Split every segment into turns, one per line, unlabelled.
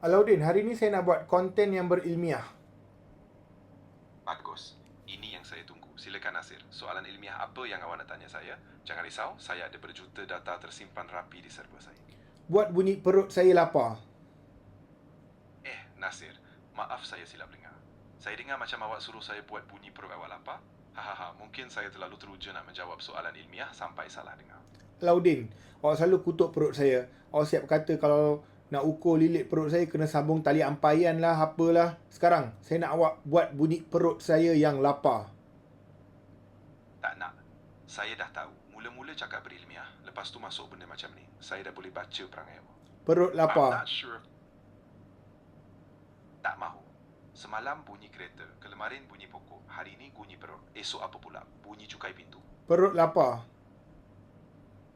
Alauddin, hari ni saya nak buat konten yang berilmiah.
Bagus. Ini yang saya tunggu. Silakan Nasir. Soalan ilmiah apa yang awak nak tanya saya? Jangan risau, saya ada berjuta data tersimpan rapi di server saya.
Buat bunyi perut saya lapar.
Nasir, maaf saya silap dengar. Saya dengar macam awak suruh saya buat bunyi perut awak lapar. Hahaha, mungkin saya terlalu teruja nak menjawab soalan ilmiah sampai salah dengar.
Alauddin, awak selalu kutuk perut saya. Awak siap kata kalau nak ukur lilit perut saya kena sambung tali ampaian lah, apalah. Sekarang, saya nak awak buat bunyi perut saya yang lapar.
Tak nak. Saya dah tahu. Mula-mula cakap berilmiah, lepas tu masuk benda macam ni. Saya dah boleh baca perangai awak.
Perut
I'm
lapar.
not sure. Tak mahu. Semalam bunyi kereta, kelemarin bunyi pokok, hari ni bunyi perut. Esok apa pula? Bunyi cukai pintu.
Perut lapar.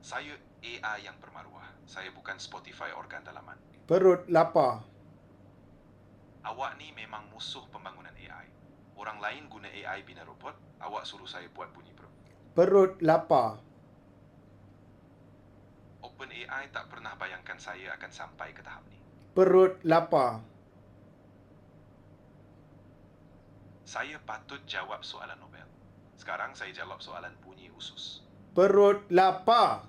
Saya AI yang bermaruah. Saya bukan Spotify organ dalaman.
Perut lapar.
Awak ni memang musuh pembangunan AI. Orang lain guna AI bina robot, awak suruh saya buat bunyi perut.
Perut lapar.
OpenAI tak pernah bayangkan saya akan sampai ke tahap ni.
Perut lapar.
Saya patut jawab soalan Nobel. Sekarang saya jawab soalan bunyi usus.
Perut lapar.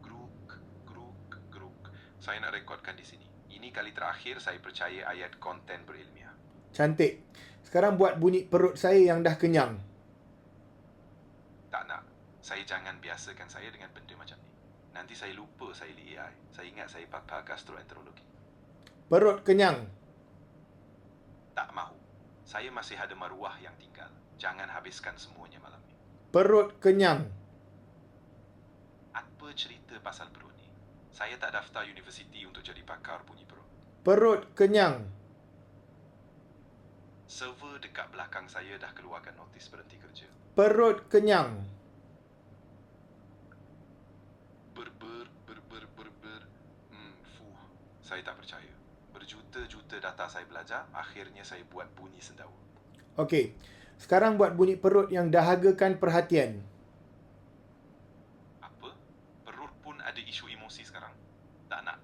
Gruk. Saya nak rekodkan di sini. Ini kali terakhir saya percaya ayat konten berilmiah.
Cantik. Sekarang buat bunyi perut saya yang dah kenyang.
Tak nak. Saya jangan biasakan saya dengan benda macam ni. Nanti saya lupa saya AI. Saya ingat saya pakar gastroenterologi.
Perut kenyang.
Tak mahu. Saya masih ada maruah yang tinggal. Jangan habiskan semuanya malam ni.
Perut kenyang.
Apa cerita pasal perut ni? Saya tak daftar universiti untuk jadi pakar bunyi perut.
Perut kenyang.
Server dekat belakang saya dah keluarkan notis berhenti kerja.
Perut kenyang.
Saya tak percaya. Berjuta-juta data saya belajar, akhirnya saya buat bunyi sendawa.
Okey. Sekarang buat bunyi perut yang dahagakan perhatian.
Apa? Perut pun ada isu emosi sekarang? Tak nak.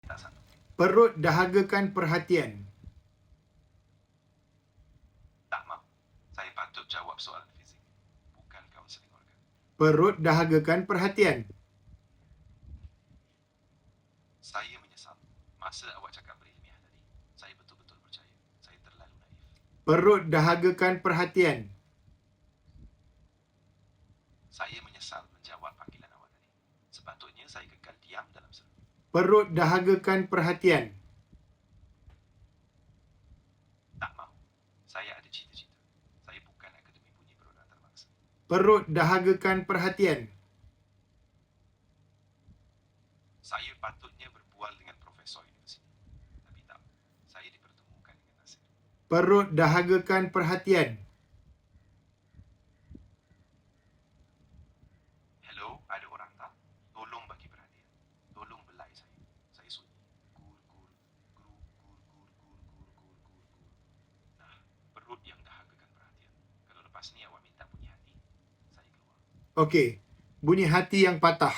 Tak sanggup.
Perut dahagakan perhatian.
Tak mahu. Saya patut jawab soalan fizik, bukan kaunseling organ.
Perut dahagakan perhatian.
Saya menyesal. Masa awak cakap berilmiah tadi, saya betul-betul percaya. Saya terlalu naif.
Perut dahagakan perhatian.
Saya menyesal menjawab panggilan awak tadi. Sepatutnya saya kekal diam dalam server.
Perut dahagakan perhatian.
Tak mahu. Saya ada cita-cita. Saya bukan akademi bunyi perut antarabangsa.
Perut dahagakan perhatian.
Saya patutnya berbual dengan profesor universiti. Tapi tak. Saya dipertemukan dengan Nasir.
Perut dahagakan perhatian.
Hello, ada orang tak? Tolong bagi perhatian. Tolong belai saya. Saya sunyi. Gur. Nah, perut yang dahagakan perhatian. Kalau lepas ni awak minta bunyi hati, saya keluar.
Okey. Bunyi hati yang patah.